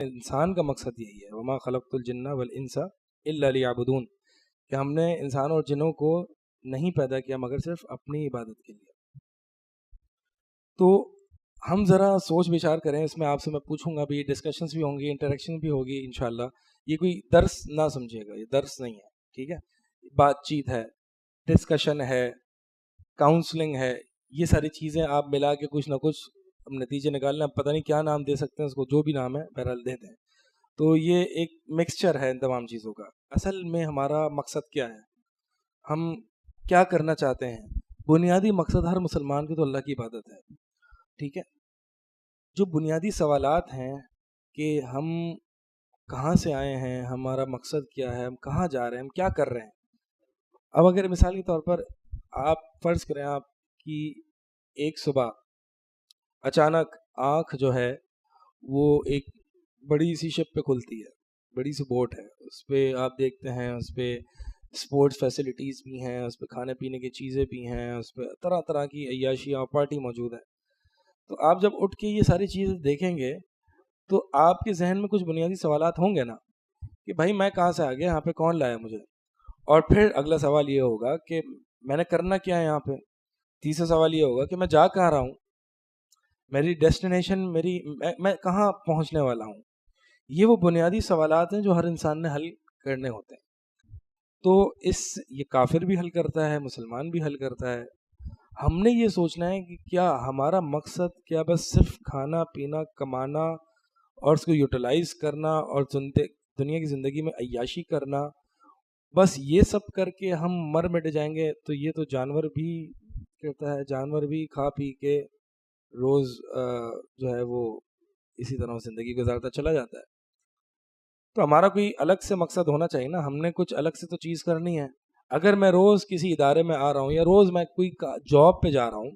انسان کا مقصد یہی ہے، وما خلقت الجن والانس الا لیعبدون، کہ ہم نے انسان اور جنوں کو نہیں پیدا کیا مگر صرف اپنی عبادت کے لیے۔ تو ہم ذرا سوچ بچار کریں اس میں، آپ سے میں پوچھوں گا بھی، ڈسکشنز بھی ہوں گی، انٹریکشن بھی ہوگی انشاءاللہ۔ یہ کوئی درس نہ سمجھے گا، یہ درس نہیں ہے، ٹھیک ہے؟ بات چیت ہے، ڈسکشن ہے، کاؤنسلنگ ہے، یہ ساری چیزیں آپ ملا کے کچھ نہ کچھ نتیجے نکالنا، پتہ نہیں کیا نام دے سکتے ہیں اس کو، جو بھی نام ہے بہرحال دے دیں۔ تو یہ ایک مکسچر ہے ان تمام چیزوں کا۔ اصل میں ہمارا مقصد کیا ہے، ہم کیا کرنا چاہتے ہیں؟ بنیادی مقصد ہر مسلمان کی تو اللہ کی عبادت ہے، ٹھیک ہے؟ جو بنیادی سوالات ہیں کہ ہم کہاں سے آئے ہیں، ہمارا مقصد کیا ہے، ہم کہاں جا رہے ہیں، ہم کیا کر رہے ہیں۔ اب اگر مثال کے طور پر آپ فرض کریں، آپ کی ایک صبح اچانک آنکھ جو ہے وہ ایک بڑی سی شپ پہ کھلتی ہے، بڑی سی بوٹ ہے، اس پہ آپ دیکھتے ہیں اس پہ اسپورٹس فیسلٹیز بھی ہیں، اس پہ کھانے پینے کی چیزیں بھی ہیں، اس پہ طرح طرح کی عیاشیاں اور پارٹی موجود ہے۔ تو آپ جب اٹھ کے یہ ساری چیزیں دیکھیں گے تو آپ کے ذہن میں کچھ بنیادی سوالات ہوں گے نا، کہ بھائی میں کہاں سے آ گیا، یہاں پہ کون لایا مجھے؟ اور پھر اگلا سوال یہ ہوگا کہ میں نے کرنا کیا ہے یہاں پہ؟ تیسرا سوال یہ ہوگا کہ میں جا کہاں رہا ہوں، میری ڈیسٹینیشن، میں کہاں پہنچنے والا ہوں۔ یہ وہ بنیادی سوالات ہیں جو ہر انسان نے حل کرنے ہوتے ہیں۔ تو یہ کافر بھی حل کرتا ہے، مسلمان بھی حل کرتا ہے۔ ہم نے یہ سوچنا ہے کہ کیا ہمارا مقصد کیا بس صرف کھانا پینا کمانا اور اس کو یوٹیلائز کرنا اور دنیا کی زندگی میں عیاشی کرنا، بس یہ سب کر کے ہم مر مٹ جائیں گے؟ تو یہ تو جانور بھی کرتا ہے، جانور بھی کھا پی کے روز جو ہے وہ اسی طرح زندگی گزارتا چلا جاتا ہے۔ تو ہمارا کوئی الگ سے مقصد ہونا چاہیے نا، ہم نے کچھ الگ سے تو چیز کرنی ہے۔ اگر میں روز کسی ادارے میں آ رہا ہوں یا روز میں کوئی جاب پہ جا رہا ہوں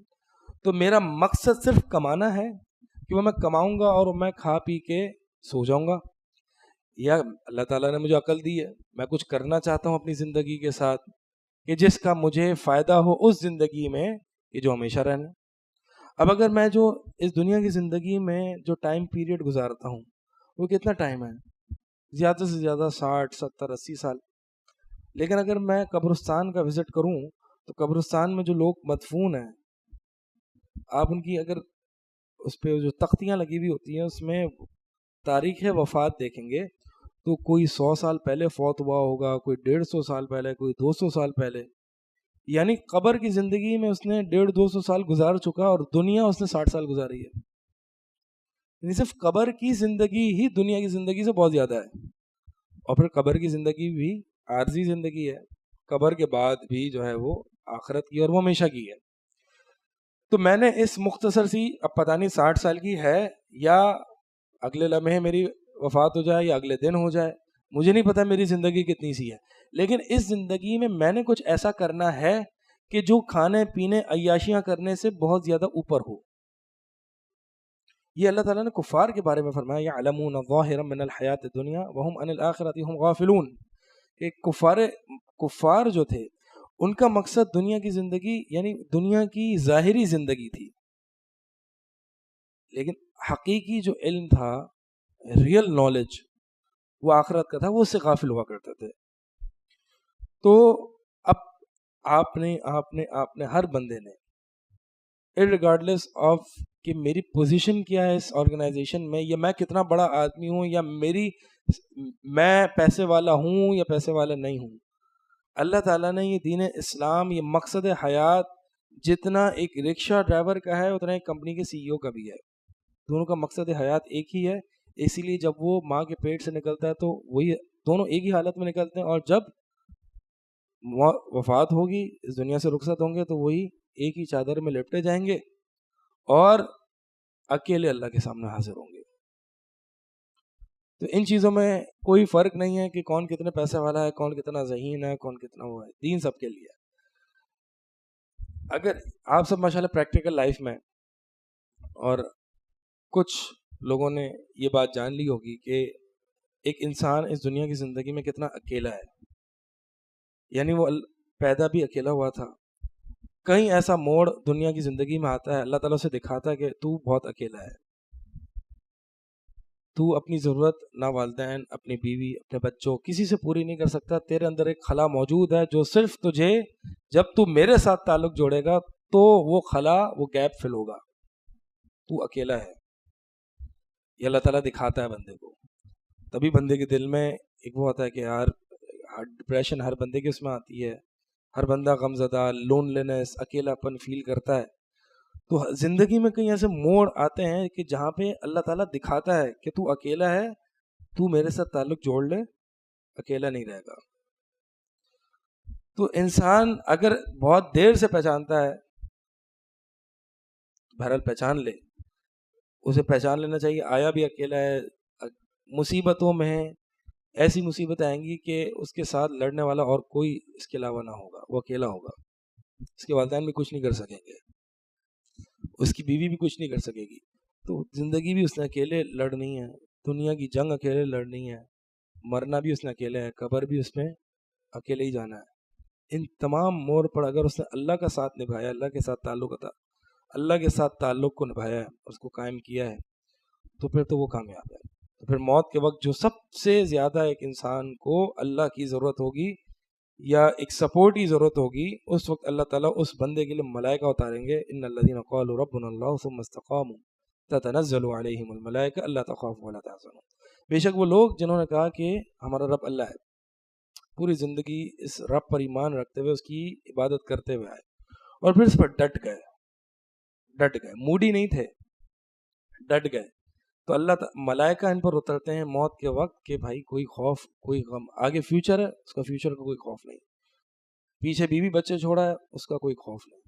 تو میرا مقصد صرف کمانا ہے کہ وہ میں کماؤں گا اور میں کھا پی کے سو جاؤں گا، یا اللہ تعالیٰ نے مجھے عقل دی ہے، میں کچھ کرنا چاہتا ہوں اپنی زندگی کے ساتھ کہ جس کا مجھے فائدہ ہو اس زندگی میں کہ جو ہمیشہ رہنا۔ اب اگر میں جو اس دنیا کی زندگی میں جو ٹائم پیریڈ گزارتا ہوں وہ کتنا ٹائم ہے؟ زیادہ سے زیادہ 60 70 80 سال۔ لیکن اگر میں قبرستان کا وزٹ کروں تو قبرستان میں جو لوگ مدفون ہیں، آپ ان کی اگر اس پہ جو تختیاں لگی ہوئی ہوتی ہیں اس میں تاریخ وفات دیکھیں گے تو کوئی 100 سال پہلے فوت ہوا ہوگا، کوئی 150 سال پہلے، کوئی 200 سال پہلے، یعنی قبر کی زندگی میں اس نے 150-200 سال گزار چکا اور دنیا اس نے 60 سال گزاری ہے۔ یعنی صرف قبر کی زندگی ہی دنیا کی زندگی سے بہت زیادہ ہے۔ اور پھر قبر کی زندگی بھی عارضی زندگی ہے، قبر کے بعد بھی جو ہے وہ آخرت کی اور وہ ہمیشہ کی ہے۔ تو میں نے اس مختصر سی، اب پتہ نہیں 60 سال کی ہے یا اگلے لمحے میری وفات ہو جائے یا اگلے دن ہو جائے، مجھے نہیں پتا میری زندگی کتنی سی ہے، لیکن اس زندگی میں نے کچھ ایسا کرنا ہے کہ جو کھانے پینے عیاشیاں کرنے سے بہت زیادہ اوپر ہو۔ یہ اللہ تعالیٰ نے کفار کے بارے میں فرمایا، یعلمون ظاہرا من الحیات الدنیا وہم عن الآخرۃ ہم غافلون، کہ کفار جو تھے ان کا مقصد دنیا کی زندگی یعنی دنیا کی ظاہری زندگی تھی، لیکن حقیقی جو علم تھا، ریئل نالج، وہ آخرت کا تھا، وہ اس سے غافل ہوا کرتے تھے۔ تو اب آپ نے ہر بندے نے ارریگارڈلیس آف کہ میری پوزیشن کیا ہے اس آرگنائزیشن میں، یا میں کتنا بڑا آدمی ہوں، یا میں پیسے والا ہوں یا پیسے والا نہیں ہوں، اللہ تعالیٰ نے یہ دین اسلام، یہ مقصد حیات جتنا ایک رکشہ ڈرائیور کا ہے اتنا ایک کمپنی کے سی ای او کا بھی ہے، دونوں کا مقصد حیات ایک ہی ہے۔ اسی لیے جب وہ ماں کے پیٹ سے نکلتا ہے تو وہی دونوں ایک ہی حالت میں نکلتے ہیں، اور جب وفات ہوگی، اس دنیا سے رخصت ہوں گے، تو وہی ایک ہی چادر میں لپٹے جائیں گے اور اکیلے اللہ کے سامنے حاضر ہوں گے۔ تو ان چیزوں میں کوئی فرق نہیں ہے کہ کون کتنے پیسے والا ہے، کون کتنا ذہین ہے، کون کتنا وہ ہے، دین سب کے لیے۔ اگر آپ سب ماشاءاللہ پریکٹیکل لائف میں، اور کچھ لوگوں نے یہ بات جان لی ہوگی کہ ایک انسان اس دنیا کی زندگی میں کتنا اکیلا ہے، یعنی وہ پیدا بھی اکیلا ہوا تھا، کہیں ایسا موڑ دنیا کی زندگی میں آتا ہے، اللہ تعالیٰ سے دکھاتا ہے کہ تو بہت اکیلا ہے۔ تو اپنی ضرورت نہ والدین، اپنی بیوی، اپنے بچوں، کسی سے پوری نہیں کر سکتا. تیرے اندر ایک خلا موجود ہے جو صرف تجھے، جب تو میرے ساتھ تعلق جوڑے گا تو وہ خلا، وہ گیپ فل ہوگا. تو اکیلا ہے. یہ اللہ تعالیٰ دکھاتا ہے بندے کو. تبھی بندے کے دل میں ایک وہ ہوتا ہے کہ یار ڈپریشن ہر بندے کے اس میں آتی ہے. ہر بندہ غم زدہ، لون لینس، اکیلا پن فیل کرتا ہے. تو زندگی میں کئی ایسے موڑ آتے ہیں کہ جہاں پہ اللہ تعالیٰ دکھاتا ہے کہ تو اکیلا ہے، تو میرے ساتھ تعلق جوڑ لے، اکیلا نہیں رہے گا. تو انسان اگر بہت دیر سے پہچانتا ہے، بہرحال پہچان لے، اسے پہچان لینا چاہیے آیا بھی اکیلا ہے. مصیبتوں میں ایسی مصیبت آئیں گی کہ اس کے ساتھ لڑنے والا اور کوئی اس کے علاوہ نہ ہوگا، وہ اکیلا ہوگا. اس کے والدین بھی کچھ نہیں کر سکیں گے، اس کی بیوی بھی کچھ نہیں کر سکے گی. تو زندگی بھی اس نے اکیلے لڑنی ہے، دنیا کی جنگ اکیلے لڑنی ہے، مرنا بھی اس نے اکیلے ہے، قبر بھی اس میں اکیلے ہی جانا ہے. ان تمام موڑ پر اگر اس نے اللہ کا ساتھ نبھایا، اللہ کے ساتھ تعلق کو نبھایا ہے، اس کو قائم کیا ہے، تو پھر تو وہ کامیاب ہے. تو پھر موت کے وقت جو سب سے زیادہ ایک انسان کو اللہ کی ضرورت ہوگی یا ایک سپورٹ کی ضرورت ہوگی، اس وقت اللہ تعالیٰ اس بندے کے لیے ملائکہ اتاریں گے. ان الذین قالوا ربنا اللہ ثم استقاموا تتنزل علیہم الملائکہ الا تخافوا ولا تحزنوا. بے شک وہ لوگ جنہوں نے کہا کہ ہمارا رب اللہ ہے، پوری زندگی اس رب پر ایمان رکھتے ہوئے، اس کی عبادت کرتے ہوئے آئے، اور پھر اس پر ڈٹ گئے، موڈی نہیں تھے، ڈٹ گئے. تو اللہ ملائکہ ان پر اترتے ہیں موت کے وقت کہ بھائی کوئی خوف، کوئی غم، آگے فیوچر ہے، اس کا فیوچر کا کوئی خوف نہیں، پیچھے بیوی بچے چھوڑا ہے، اس کا کوئی خوف نہیں.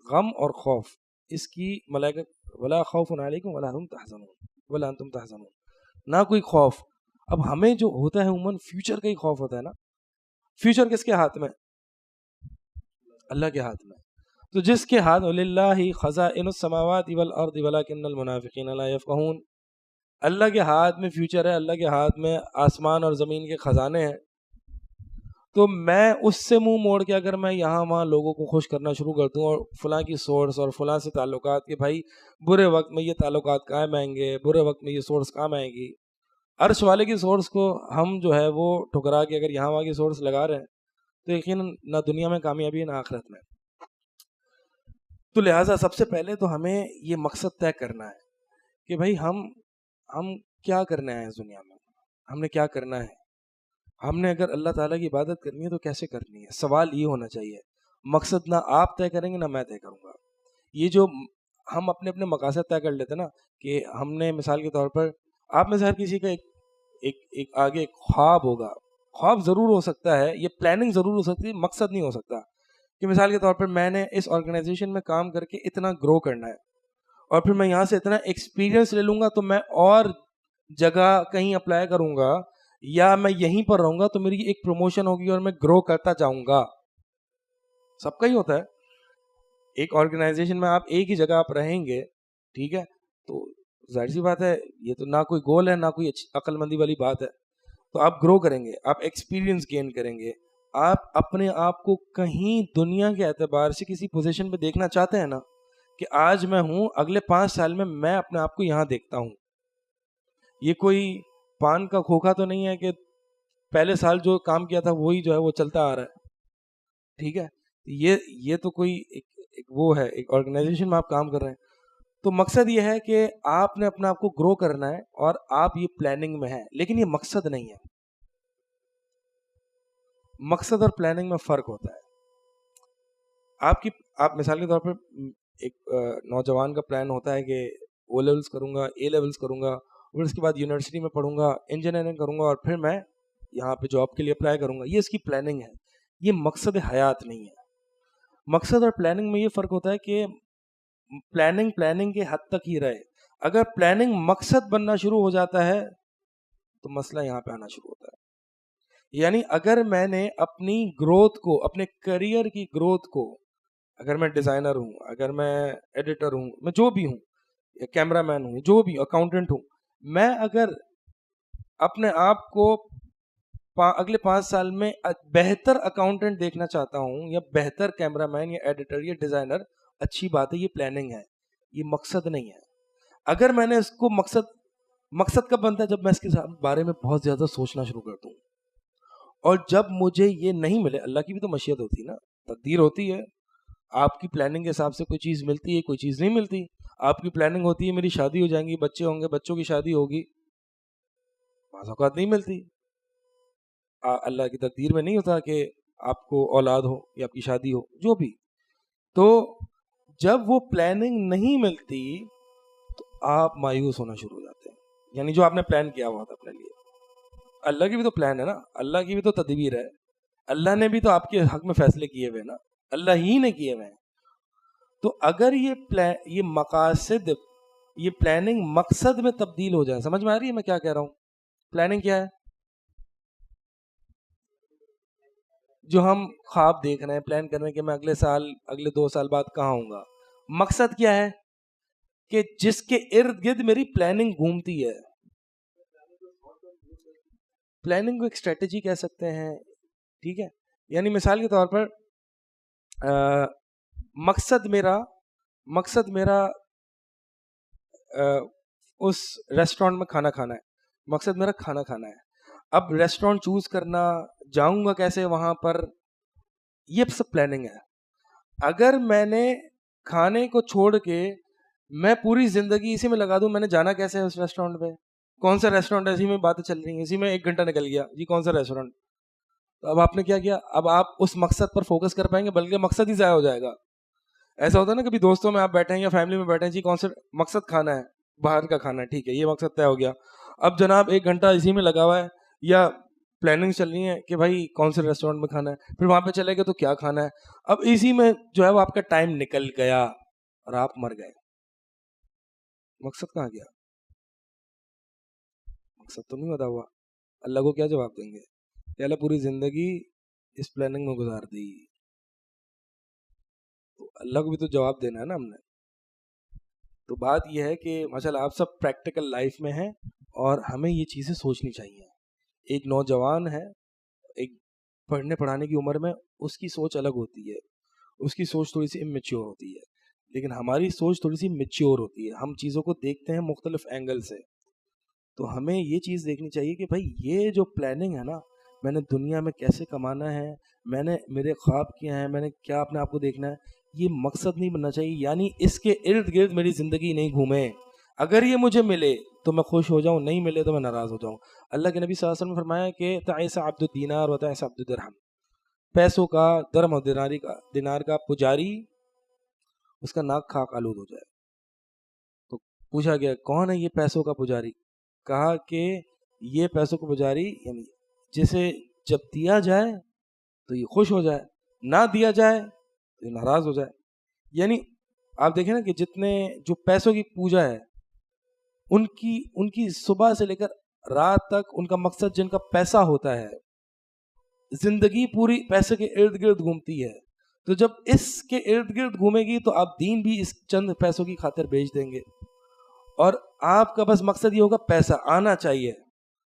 غم اور خوف اس کی ملائکہ، ولا خوف علیکم ولا انتم تحزنون، نہ کوئی خوف. اب ہمیں جو ہوتا ہے عموماً فیوچر کا ہی خوف ہوتا ہے نا. فیوچر کس کے ہاتھ میں؟ اللہ کے ہاتھ میں. تو جس کے ہاتھ للہ خزائن السماوات والارض ولکن المنافقین لا یفقہون، اللہ کے ہاتھ میں فیوچر ہے، اللہ کے ہاتھ میں آسمان اور زمین کے خزانے ہیں. تو میں اس سے منہ موڑ کے اگر میں یہاں وہاں لوگوں کو خوش کرنا شروع کر دوں اور فلاں کی سورس اور فلاں سے تعلقات کہ بھائی برے وقت میں یہ تعلقات کام آئیں گے، برے وقت میں یہ سورس کام آئے گی، عرش والے کی سورس کو ہم جو ہے وہ ٹھکرا کے اگر یہاں وہاں کی سورس لگا رہے ہیں تو یقیناً نہ دنیا میں کامیابی ہے نہ آخرت میں. تو لہٰذا سب سے پہلے تو ہمیں یہ مقصد طے کرنا ہے کہ بھائی ہم کیا کرنا ہے اس دنیا میں، ہم نے کیا کرنا ہے. ہم نے اگر اللہ تعالیٰ کی عبادت کرنی ہے تو کیسے کرنی ہے. سوال یہ ہونا چاہیے. مقصد نہ آپ طے کریں گے نہ میں طے کروں گا. یہ جو ہم اپنے اپنے مقاصد طے کر لیتے نا، کہ ہم نے مثال کے طور پر، آپ میں سے ہر کسی کا ایک آگے ایک خواب ہوگا. خواب ضرور ہو سکتا ہے، یہ پلاننگ ضرور ہو سکتی ہے، مقصد نہیں ہو سکتا. کہ مثال کے طور پر میں نے اس آرگنائزیشن میں کام کر کے اتنا گرو کرنا ہے، اور پھر میں یہاں سے اتنا ایکسپیرینس لے لوں گا تو میں اور جگہ کہیں اپلائی کروں گا، یا میں یہیں پر رہوں گا تو میری ایک پروموشن ہوگی اور میں گرو کرتا جاؤں گا. سب کا ہی ہوتا ہے. ایک آرگنائزیشن میں آپ ایک ہی جگہ آپ رہیں گے، ٹھیک ہے، تو ظاہر سی بات ہے یہ تو نہ کوئی گول ہے نہ کوئی عقل مندی والی بات ہے. تو آپ گرو کریں گے، آپ ایکسپیرینس گین کریں گے. آپ اپنے آپ کو کہیں دنیا کے اعتبار سے کسی پوزیشن پہ دیکھنا چاہتے ہیں نا، کہ آج میں ہوں، اگلے 5 سال میں اپنے آپ کو یہاں دیکھتا ہوں. یہ کوئی پان کا کھوکھا تو نہیں ہے کہ پہلے سال جو کام کیا تھا وہی جو ہے وہ چلتا آ رہا ہے. ٹھیک ہے، یہ تو کوئی ایک وہ ہے، ایک آرگنائزیشن میں آپ کام کر رہے ہیں. تو مقصد یہ ہے کہ آپ نے اپنے آپ کو گرو کرنا ہے اور آپ یہ پلاننگ میں ہیں، لیکن یہ مقصد نہیں ہے. مقصد اور پلاننگ میں فرق ہوتا ہے. آپ مثال کے طور پر ایک نوجوان کا پلان ہوتا ہے کہ او لیولز کروں گا، اے لیولز کروں گا، پھر اس کے بعد یونیورسٹی میں پڑھوں گا، انجینئرنگ کروں گا، اور پھر میں یہاں پہ جاب کے لیے اپلائی کروں گا. یہ اس کی پلاننگ ہے، یہ مقصد حیات نہیں ہے. مقصد اور پلاننگ میں یہ فرق ہوتا ہے کہ پلاننگ کے حد تک ہی رہے. اگر پلاننگ مقصد بننا شروع ہو جاتا ہے تو مسئلہ یہاں پہ آنا شروع ہوتا ہے. یعنی اگر میں نے اپنی گروتھ کو، اپنے کریئر کی گروتھ کو، اگر میں ڈیزائنر ہوں، اگر میں ایڈیٹر ہوں، میں جو بھی ہوں، کیمرہ مین ہوں، جو بھی اکاؤنٹنٹ ہوں، میں اگر اپنے آپ کو اگلے 5 سال میں بہتر اکاؤنٹنٹ دیکھنا چاہتا ہوں، یا بہتر کیمرہ مین یا ایڈیٹر یا ڈیزائنر، اچھی بات ہے، یہ پلاننگ ہے، یہ مقصد نہیں ہے. اگر میں نے اس کو مقصد مقصد کب بنتا ہے؟ جب میں اس کے بارے میں بہت زیادہ سوچنا شروع کر دوں، اور جب مجھے یہ نہیں ملے، اللہ کی بھی تو مشیت ہوتی ہے نا، تقدیر ہوتی ہے، آپ کی پلاننگ کے حساب سے کوئی چیز ملتی ہے، کوئی چیز نہیں ملتی. آپ کی پلاننگ ہوتی ہے میری شادی ہو جائیں گی، بچے ہوں گے، بچوں کی شادی ہوگی، بعض اوقات نہیں ملتی. اللہ کی تقدیر میں نہیں ہوتا کہ آپ کو اولاد ہو یا آپ کی شادی ہو، جو بھی. تو جب وہ پلاننگ نہیں ملتی تو آپ مایوس ہونا شروع ہو جاتے ہیں. یعنی جو آپ نے پلان کیا ہوا تھا اپنے لیے، اللہ کی بھی تو پلان ہے نا، اللہ کی بھی تو تدبیر ہے، اللہ نے بھی تو آپ کے حق میں فیصلے کیے ہوئے نا، اللہ ہی نے کیے ہوئے ہیں. تو اگر یہ مقاصد، یہ پلاننگ مقصد میں تبدیل ہو جائے، سمجھ میں آ رہی ہے میں کیا کہہ رہا ہوں؟ پلاننگ کیا ہے؟ جو ہم خواب دیکھ رہے ہیں، پلان کر رہے ہیں کہ میں اگلے سال، اگلے 2 سال بعد کہاں ہوں گا. مقصد کیا ہے؟ کہ جس کے ارد گرد میری پلاننگ گھومتی ہے. پلاننگ کو ایک اسٹریٹجی کہہ سکتے ہیں، ٹھیک ہے. یعنی مثال کے طور پر مقصد میرا اس ریسٹورینٹ میں کھانا کھانا ہے، مقصد میرا کھانا کھانا ہے. اب ریسٹورینٹ چوز کرنا، جاؤں گا کیسے وہاں پر، یہ سب پلاننگ ہے. اگر میں نے کھانے کو چھوڑ کے میں پوری زندگی اسی میں لگا دوں، میں نے جانا کیسے ہے اس ریسٹورینٹ پہ، کون سا ریسٹورینٹ ہے، اسی میں باتیں چل رہی ہیں، اسی میں 1 گھنٹہ نکل گیا جی، کون سا ریسٹورینٹ. تو اب آپ نے کیا کیا؟ اب آپ اس مقصد پر فوکس کر پائیں گے، بلکہ مقصد ہی ضائع ہو جائے گا. ایسا ہوتا ہے نا کبھی دوستوں میں آپ بیٹھے ہیں یا فیملی میں بیٹھے ہیں، جی کون سا مقصد کھانا ہے، باہر کا کھانا ہے، ٹھیک ہے یہ مقصد طے ہو گیا. اب جناب 1 گھنٹہ اسی میں لگا ہوا ہے، یا پلاننگ چل رہی ہے کہ بھائی کون سے ریسٹورینٹ میں کھانا ہے، پھر وہاں پہ چلے گئے تو کیا کھانا ہے. اب اسی میں جو ہے وہ آپ کا ٹائم نکل گیا اور آپ مر گئے. مقصد کہاں گیا؟ مقصد تو نہیں بتا ہوا. اللہ کو کیا جواب دیں گے کہ اللہ پوری زندگی اس پلاننگ میں گزار دی. تو اللہ کو بھی تو جواب دینا ہے نا ہم نے. تو بات یہ ہے کہ ماشاءاللہ آپ سب پریکٹیکل لائف میں ہیں اور ہمیں یہ چیزیں سوچنی چاہیے. ایک نوجوان ہے، ایک پڑھنے پڑھانے کی عمر میں، اس کی سوچ الگ ہوتی ہے، اس کی سوچ تھوڑی سی امیچیور ہوتی ہے، لیکن ہماری سوچ تھوڑی سی میچیور ہوتی ہے، ہم چیزوں کو دیکھتے ہیں مختلف اینگل سے. تو ہمیں یہ چیز دیکھنی چاہیے کہ بھائی یہ جو پلاننگ ہے نا، میں نے دنیا میں کیسے کمانا ہے، میں نے میرے خواب کیا ہیں، میں نے کیا اپنے آپ کو دیکھنا ہے، یہ مقصد نہیں بننا چاہیے. یعنی اس کے ارد گرد میری زندگی نہیں گھومے. اگر یہ مجھے ملے تو میں خوش ہو جاؤں، نہیں ملے تو میں ناراض ہو جاؤں. اللہ کے نبی صلی اللہ علیہ وسلم نے فرمایا کہ تعیس عبد الدینار و تعیس عبد الدرہم، پیسوں کا، درہم اور دینار کا پجاری اس کا ناک خاک آلود ہو جائے. تو پوچھا گیا کون ہے یہ پیسوں کا پجاری؟ کہا کہ یہ پیسوں کا پجاری یعنی جسے جب دیا جائے تو یہ خوش ہو جائے، نہ دیا جائے تو یہ ناراض ہو جائے. یعنی آپ دیکھیں نا کہ جتنے جو پیسوں کی پوجا ہے، ان کی صبح سے لے کر رات تک ان کا مقصد، جن کا پیسہ ہوتا ہے، زندگی پوری پیسے کے ارد گرد گھومتی ہے. تو جب اس کے ارد گرد گھومے گی تو آپ دین بھی اس چند پیسوں کی خاطر بیچ دیں گے، اور آپ کا بس مقصد یہ ہوگا پیسہ آنا چاہیے،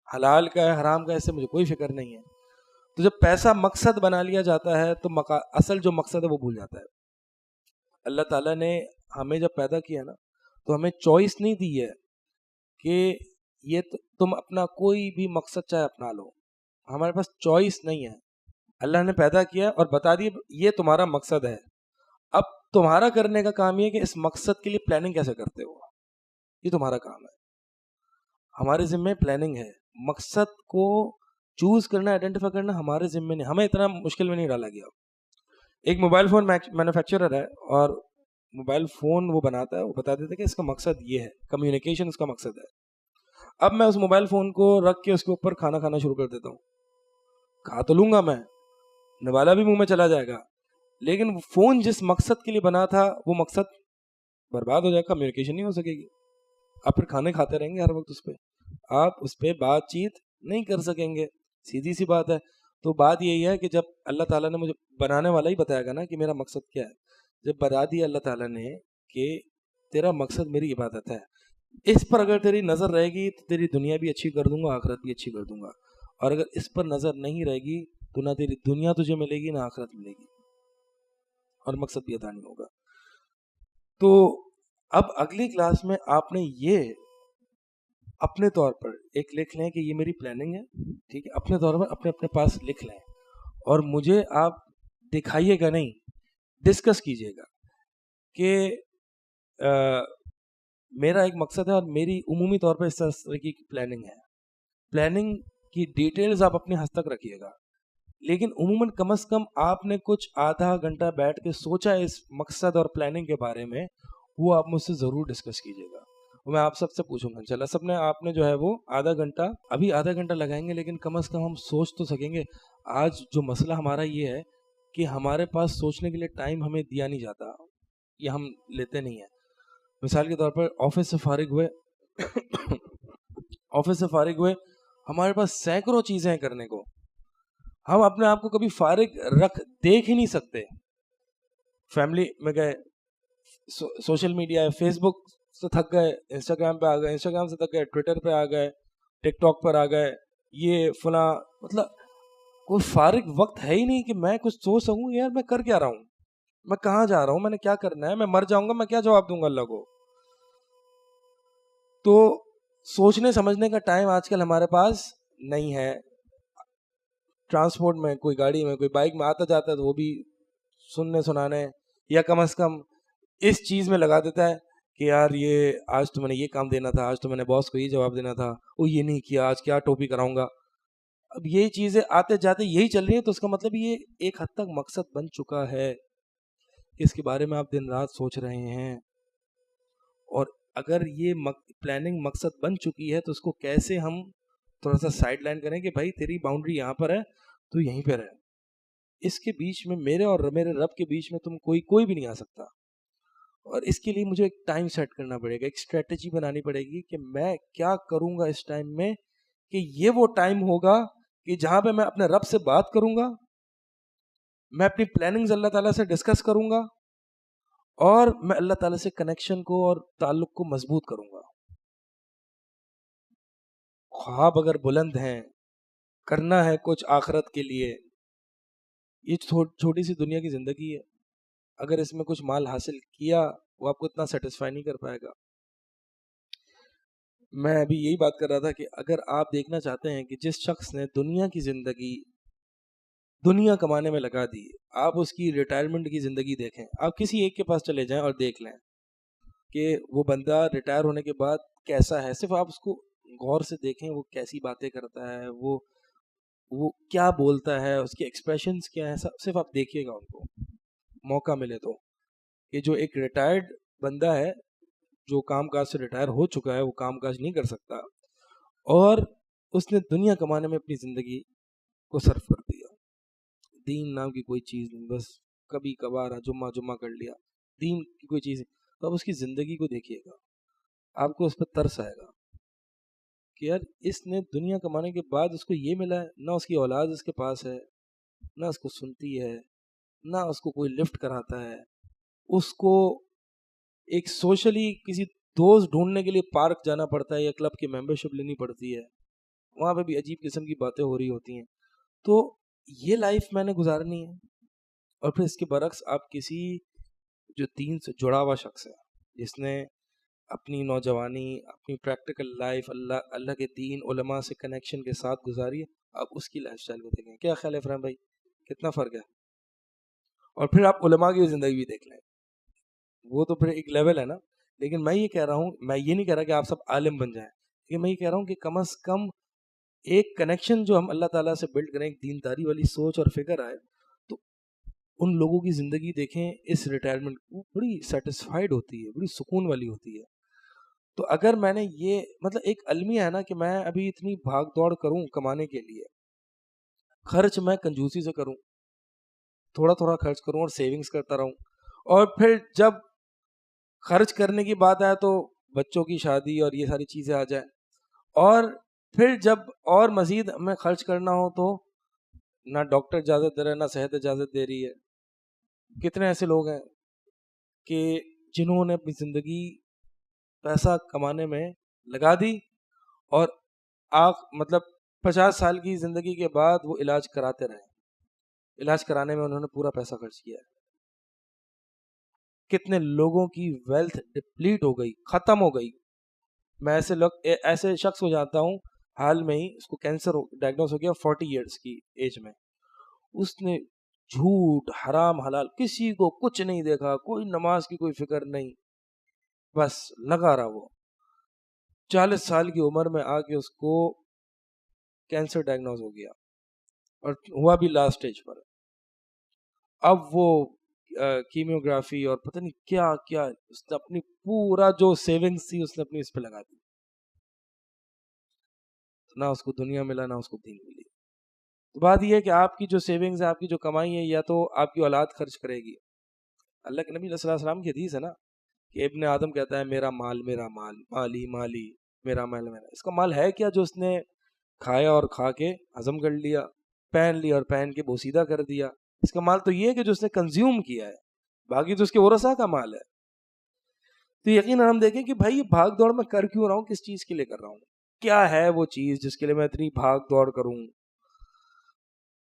حلال کا ہے حرام کا ہے اس سے مجھے کوئی فکر نہیں ہے. تو جب پیسہ مقصد بنا لیا جاتا ہے تو اصل جو مقصد ہے وہ بھول جاتا ہے. اللہ تعالیٰ نے ہمیں جب پیدا کیا نا تو ہمیں چوائس نہیں دی ہے کہ یہ تم اپنا کوئی بھی مقصد چاہے اپنا لو. ہمارے پاس چوائس نہیں ہے. اللہ نے پیدا کیا اور بتا دی یہ تمہارا مقصد ہے. اب تمہارا کرنے کا کام یہ ہے کہ اس مقصد کے لیے پلاننگ کیسے کرتے ہو، یہ تمہارا کام ہے. ہمارے ذمے پلاننگ ہے، مقصد کو چوز کرنا، آئیڈینٹیفائی کرنا ہمارے ذمے نہیں. ہمیں اتنا مشکل میں نہیں ڈالا گیا. ایک موبائل فون مینوفیکچرر ہے اور موبائل فون وہ بناتا ہے، وہ بتا دیتا ہے کہ اس کا مقصد یہ ہے، کمیونیکیشن اس کا مقصد ہے. اب میں اس موبائل فون کو رکھ کے اس کے اوپر کھانا کھانا شروع کر دیتا ہوں. کھا تو لوں گا میں، نوالا بھی منہ میں چلا جائے گا، لیکن فون جس مقصد کے لیے بنا تھا وہ مقصد برباد ہو جائے گا، کمیونیکیشن نہیں ہو سکے گی. آپ پھر کھانے کھاتے رہیں گے ہر وقت اس پہ، آپ اس پہ بات چیت نہیں کر سکیں گے، سیدھی سی بات ہے. تو بات یہی ہے کہ جب اللہ تعالیٰ نے مجھے، بنانے والا ہی بتائے گا نا کہ میرا مقصد کیا ہے. جب بتا دیا اللہ تعالیٰ نے کہ تیرا مقصد میری عبادت ہے، اس پر اگر تیری نظر رہے گی تو تیری دنیا بھی اچھی کر دوں گا، آخرت بھی اچھی کر دوں گا. اور اگر اس پر نظر نہیں رہے گی تو نہ تیری دنیا تجھے ملے گی، نہ آخرت ملے گی، اور مقصد بھی ادا نہیں ہوگا. تو اب اگلی کلاس میں آپ نے یہ اپنے طور پر ایک لکھ لیں کہ یہ میری پلاننگ ہے, ٹھیک ہے, اپنے طور پر اپنے اپنے پاس لکھ لیں, اور مجھے آپ دکھائیے گا نہیں, ڈسکس کیجیے گا کہ میرا ایک مقصد ہے اور میری عمومی طور پر اس طرح کی پلاننگ ہے. پلاننگ کی ڈیٹیلز آپ اپنے ہاتھ تک رکھیے گا, لیکن عموماً کم از کم آپ نے کچھ آدھا گھنٹہ بیٹھ کے سوچا اس مقصد اور پلاننگ کے بارے میں, وہ آپ مجھ سے ضرور ڈسکس کیجیے گا. میں آپ سب سے پوچھوں گا انشاءاللہ, سب نے آپ نے جو ہے وہ آدھا گھنٹہ لگائیں گے, لیکن کم از کم ہم سوچ تو سکیں گے. آج جو مسئلہ ہمارا یہ ہے کہ ہمارے پاس سوچنے کے لیے ٹائم ہمیں دیا نہیں جاتا, یہ ہم لیتے نہیں ہیں. مثال کے طور پر آفس سے فارغ ہوئے ہمارے پاس سینکڑوں چیزیں ہیں کرنے کو, ہم اپنے آپ کو کبھی فارغ دیکھ ہی نہیں سکتے. فیملی میں گئے, سوشل میڈیا ہے, فیس بک سے تھک گئے, انسٹاگرام پہ آ گئے, انسٹاگرام سے تھک گئے, ٹویٹر پہ آ گئے, ٹک ٹاک پر آ گئے, یہ فلاں, مطلب کوئی فارغ وقت ہے ہی نہیں کہ میں کچھ سوچ سکوں یار میں کر کیا رہا ہوں, میں کہاں جا رہا ہوں, میں نے کیا کرنا ہے, میں مر جاؤں گا, میں کیا جواب دوں گا اللہ کو. تو سوچنے سمجھنے کا ٹائم آج کل ہمارے پاس نہیں ہے. ٹرانسپورٹ میں کوئی گاڑی میں کوئی بائک میں آتا جاتا ہے تو وہ بھی سننے سنانے, یا کم از کم اس چیز میں لگا دیتا ہے کہ یار یہ آج تو میں نے یہ کام دینا تھا, آج تو میں نے باس کو یہ جواب دینا تھا, وہ یہ نہیں کیا, آج کیا ٹوپی کراؤں گا. اب یہ چیزیں آتے جاتے یہی چل رہی ہیں, تو اس کا مطلب یہ ایک حد تک مقصد بن چکا ہے کہ اس کے بارے میں آپ دن رات سوچ رہے ہیں. اور اگر یہ پلاننگ مقصد بن چکی ہے تو اس کو کیسے ہم تھوڑا سا سائڈ لائن کریں کہ بھائی تیری باؤنڈری یہاں پر ہے, تو یہیں پہ رہے, اس کے بیچ میں میرے اور میرے رب کے بیچ میں تم کوئی بھی نہیں آ سکتا. اور اس کے لیے مجھے ایک ٹائم سیٹ کرنا پڑے گا, ایک اسٹریٹجی بنانی پڑے گی کہ میں کیا کروں گا اس ٹائم میں, کہ یہ وہ ٹائم ہوگا کہ جہاں پہ میں اپنے رب سے بات کروں گا, میں اپنی پلاننگز اللہ تعالیٰ سے ڈسکس کروں گا, اور میں اللہ تعالیٰ سے کنیکشن کو اور تعلق کو مضبوط کروں گا. خواب اگر بلند ہیں, کرنا ہے کچھ آخرت کے لیے, یہ چھوٹی سی دنیا کی زندگی ہے, اگر اس میں کچھ مال حاصل کیا وہ آپ کو اتنا سیٹسفائی نہیں کر پائے گا. میں ابھی یہی بات کر رہا تھا کہ اگر آپ دیکھنا چاہتے ہیں کہ جس شخص نے دنیا کی زندگی دنیا کمانے میں لگا دی, آپ اس کی ریٹائرمنٹ کی زندگی دیکھیں, آپ کسی ایک کے پاس چلے جائیں اور دیکھ لیں کہ وہ بندہ ریٹائر ہونے کے بعد کیسا ہے. صرف آپ اس کو غور سے دیکھیں, وہ کیسی باتیں کرتا ہے, وہ کیا بولتا ہے, اس کے ایکسپریشنز کیا ہیں, صرف آپ دیکھیے گا ان کو موقع ملے تو. کہ جو ایک ریٹائرڈ بندہ ہے, جو کام کاج سے ریٹائر ہو چکا ہے, وہ کام کاج نہیں کر سکتا, اور اس نے دنیا کمانے میں اپنی زندگی کو صرف کر دیا. دین نام کی کوئی چیز نہیں, بس کبھی کبھار جمعہ کر لیا, دین کی کوئی چیز نہیں. تو آپ اس کی زندگی کو دیکھیے گا, آپ کو اس پہ ترس آئے گا کہ یار اس نے دنیا کمانے کے بعد اس کو یہ ملا ہے, نہ اس کی اولاد اس کے پاس ہے, نہ اس کو سنتی ہے, نہ اس کو کوئی لفٹ کراتا ہے, اس کو ایک سوشلی کسی دوست ڈھونڈنے کے لیے پارک جانا پڑتا ہے یا کلب کی ممبرشپ لینی پڑتی ہے, وہاں پہ بھی عجیب قسم کی باتیں ہو رہی ہوتی ہیں. تو یہ لائف میں نے گزارنی ہے. اور پھر اس کے برعکس آپ کسی جو دین سے جڑا ہوا شخص ہے, جس نے اپنی نوجوانی, اپنی پریکٹیکل لائف اللہ کے دین علماء سے کنیکشن کے ساتھ گزاری ہے, آپ اس کی لائف سٹائل کو دیکھیں. کیا خیال ہے فرحان بھائی, کتنا فرق ہے؟ اور پھر آپ علماء کی زندگی بھی دیکھ لیں, وہ تو پھر ایک لیول ہے نا. لیکن میں یہ کہہ رہا ہوں, میں یہ نہیں کہہ رہا کہ آپ سب عالم بن جائیں, لیکن میں یہ کہہ رہا ہوں کہ کم از کم ایک کنیکشن جو ہم اللہ تعالیٰ سے بلڈ کریں, ایک دینداری والی سوچ اور فکر آئے. تو ان لوگوں کی زندگی دیکھیں اس ریٹائرمنٹ, وہ بڑی سیٹسفائیڈ ہوتی ہے, بڑی سکون والی ہوتی ہے. تو اگر میں نے یہ مطلب ایک المیہ ہے نا کہ میں ابھی اتنی بھاگ دوڑ کروں کمانے کے لیے, خرچ میں کنجوسی سے کروں, تھوڑا تھوڑا خرچ کروں اور سیونگز کرتا رہوں, اور پھر جب خرچ کرنے کی بات آئے تو بچوں کی شادی اور یہ ساری چیزیں آ جائیں, اور پھر جب اور مزید ہمیں خرچ کرنا ہو تو نہ ڈاکٹر اجازت دے رہا ہے, نہ صحت اجازت دے رہی ہے. کتنے ایسے لوگ ہیں کہ جنہوں نے اپنی زندگی پیسہ کمانے میں لگا دی, اور مطلب 50 سال کی زندگی کے بعد وہ علاج کراتے رہے, علاج کرانے میں انہوں نے پورا پیسہ خرچ کیا ہے. کتنے لوگوں کی ویلتھ ڈپلیٹ ہو گئی, ختم ہو گئی. میں ایسے شخص کو جانتا ہوں حال میں ہی اس کو کینسر ڈائگنوز ہو گیا 40 ایئرس کی ایج میں. اس نے جھوٹ حرام حلال کسی کو کچھ نہیں دیکھا, کوئی نماز کی کوئی فکر نہیں, بس لگا رہا. وہ 40 سال کی عمر میں آ کے اس کو کینسر ڈائگنوز ہو گیا اور ہوا بھی لاسٹ اسٹیج پر. اب وہ کیمیوگرافی اور پتہ نہیں کیا کیا اس نے اپنی پورا جو سیونگز تھی اس نے اپنی اس پہ لگا دی. نہ اس کو دنیا ملا نہ اس کو دین ملی. تو بات یہ ہے کہ آپ کی جو سیونگز ہے, آپ کی جو کمائی ہے, یا تو آپ کی اولاد خرچ کرے گی. اللہ کے نبی صلی اللہ علیہ وسلم کی حدیث ہے نا کہ ابن آدم کہتا ہے میرا مال مالی مالی میرا مال میرا. اس کا مال ہے کیا جو اس نے کھایا اور کھا کے ہضم کر لیا, پہن لیا اور پہن کے بوسیدہ کر دیا. اس کا مال تو یہ ہے کہ جو اس نے کنزیوم کیا ہے, باقی تو اس کے ورثاء کا مال ہے. تو یقیناً ہم دیکھیں کہ بھائی بھاگ دوڑ میں کر کیوں رہا ہوں, کس چیز کے لیے کر رہا ہوں, کیا ہے وہ چیز جس کے لیے میں اتنی بھاگ دوڑ کروں.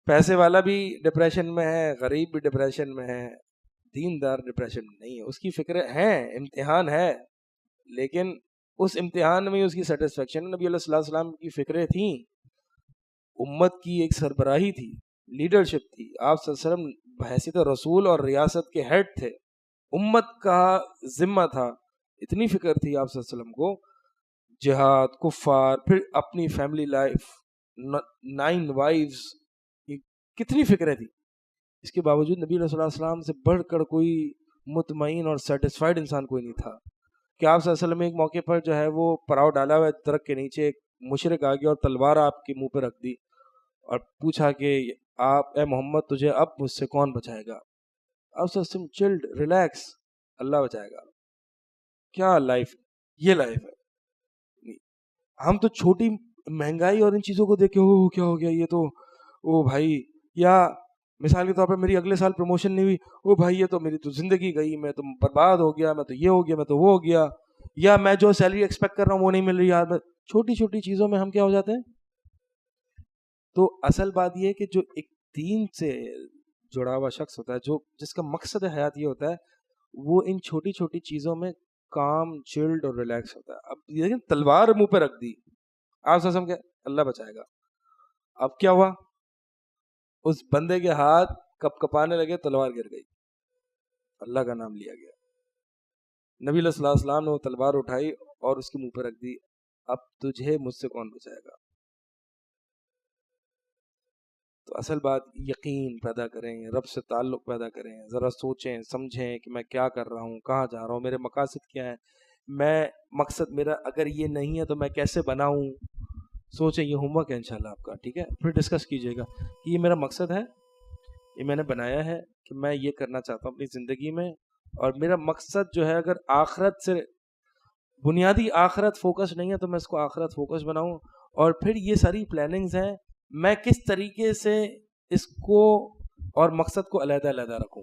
پیسے والا بھی ڈپریشن میں ہے, غریب بھی ڈپریشن میں ہے, دیندار ڈپریشن میں نہیں ہے. اس کی فکریں ہیں, امتحان ہے, لیکن اس امتحان میں اس کی سیٹسفیکشن. نبی علیہ الصلوۃ والسلام کی فکریں تھیں, امت کی ایک سربراہی تھی, لیڈرشپ تھی. آپ صلی اللہ علیہ وسلم بحیثیت رسول اور ریاست کے ہیڈ تھے, امت کا ذمہ تھا. اتنی فکر تھی آپ صلی اللہ علیہ وسلم کو, جہاد, کفار, پھر اپنی فیملی لائف, 9 وائفز, کتنی فکریں تھی. اس کے باوجود نبی علیہ السلام سے بڑھ کر کوئی مطمئن اور سیٹسفائیڈ انسان کوئی نہیں تھا. کہ آپ صلی اللہ علیہ وسلم ایک موقع پر جو ہے وہ پڑاؤ ڈالا ہوا ہے درخت کے نیچے, ایک مشرک آ گیا اور تلوار آپ کے منہ پہ رکھ دی اور پوچھا کہ آپ اے محمد تجھے اب مجھ سے کون بچائے گا. آپ صلی اللہ علیہ وسلم چلڈ, ریلیکس, اللہ بچائے گا. کیا لائف, یہ لائف ہے. ہم تو چھوٹی مہنگائی اور ان چیزوں کو دیکھ کے او کیا ہو گیا یہ تو, او بھائی, یا مثال کے طور پر میری اگلے سال پروموشن نہیں ہوئی, او بھائی یہ تو میری تو زندگی گئی, میں تو برباد ہو گیا, میں تو یہ ہو گیا, میں تو وہ ہو گیا, یا میں جو سیلری ایکسپیکٹ کر رہا ہوں وہ نہیں مل رہی. یار چھوٹی چھوٹی چیزوں میں ہم کیا ہو جاتے ہیں. تو اصل بات یہ ہے کہ جو ایک دین سے جڑا ہوا شخص ہوتا ہے, جو جس کا مقصد حیات یہ ہوتا ہے, وہ ان چھوٹی چھوٹی چیزوں میں کام, چلڈ اور ریلیکس ہوتا ہے. اب یہ تلوار منہ پہ رکھ دی, آپ سمجھ کے اللہ بچائے گا. اب کیا ہوا, اس بندے کے ہاتھ کپ کپانے لگے, تلوار گر گئی, اللہ کا نام لیا گیا. نبی علیہ الصلوۃ والسلام نے وہ تلوار اٹھائی اور اس کے منہ پہ رکھ دی, اب تجھے مجھ سے کون بچائے گا. تو اصل بات یقین پیدا کریں, رب سے تعلق پیدا کریں, ذرا سوچیں سمجھیں کہ میں کیا کر رہا ہوں, کہاں جا رہا ہوں, میرے مقاصد کیا ہیں, میں مقصد میرا اگر یہ نہیں ہے تو میں کیسے بناؤں. سوچیں, یہ ہوم ورک ہے انشاءاللہ آپ کا, ٹھیک ہے, پھر ڈسکس کیجیے گا کہ یہ میرا مقصد ہے, یہ میں نے بنایا ہے کہ میں یہ کرنا چاہتا ہوں اپنی زندگی میں, اور میرا مقصد جو ہے اگر آخرت سے بنیادی آخرت فوکس نہیں ہے تو میں اس کو آخرت فوکس بناؤں. اور پھر یہ ساری پلاننگز ہیں, میں کس طریقے سے اس کو اور مقصد کو علیحدہ علیحدہ رکھوں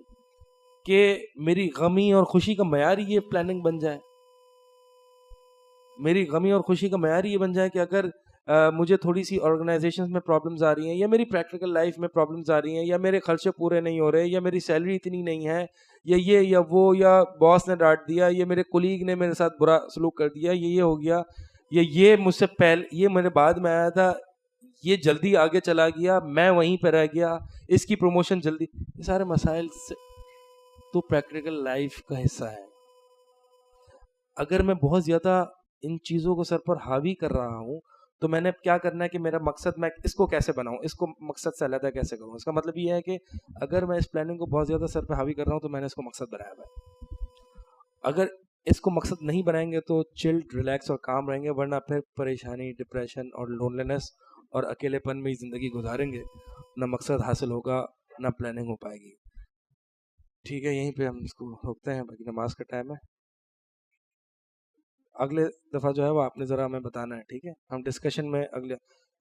کہ میری غمی اور خوشی کا معیار یہ پلاننگ بن جائے. میری غمی اور خوشی کا معیار یہ بن جائے کہ اگر مجھے تھوڑی سی آرگنائزیشنز میں پرابلمز آ رہی ہیں, یا میری پریکٹیکل لائف میں پرابلمز آ رہی ہیں, یا میرے خرچے پورے نہیں ہو رہے, یا میری سیلری اتنی نہیں ہے, یا یہ یا وہ, یا باس نے ڈانٹ دیا, یا میرے کولیگ نے میرے ساتھ برا سلوک کر دیا, یہ ہو گیا, یا یہ مجھ سے پہلے, یہ میرے بعد میں آیا تھا, یہ جلدی آگے چلا گیا, میں وہیں پہ رہ گیا, اس کی پروموشن جلدی, یہ سارے مسائل سے تو پریکٹیکل لائف کا حصہ ہے. اگر میں بہت زیادہ ان چیزوں کو سر پر حاوی کر رہا ہوں تو میں نے کیا کرنا ہے کہ میرا مقصد میں اس کو کیسے بناؤں, اس کو مقصد سے علیحدہ کیسے کروں. اس کا مطلب یہ ہے کہ اگر میں اس پلاننگ کو بہت زیادہ سر پہ حاوی کر رہا ہوں تو میں نے اس کو مقصد بنایا ہوا ہے. اگر اس کو مقصد نہیں بنائیں گے تو چلڈ, ریلیکس اور کام رہیں گے, ورنہ پھر پریشانی, ڈپریشن اور لونلینس اور اکیلے پن میں زندگی گزاریں گے, نہ مقصد حاصل ہوگا نہ پلاننگ ہو پائے گی. ٹھیک ہے, یہیں پہ ہم اس کو روکتے ہیں, باقی نماز کا ٹائم ہے. اگلے دفعہ جو ہے وہ آپ نے ذرا ہمیں بتانا ہے, ٹھیک ہے, ہم ڈسکشن میں اگلے,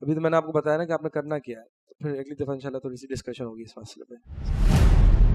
ابھی تو میں نے آپ کو بتایا نا کہ آپ نے کرنا کیا ہے, تو پھر اگلی دفعہ انشاءاللہ تھوڑی سی ڈسکشن ہوگی اس مسئلے پہ.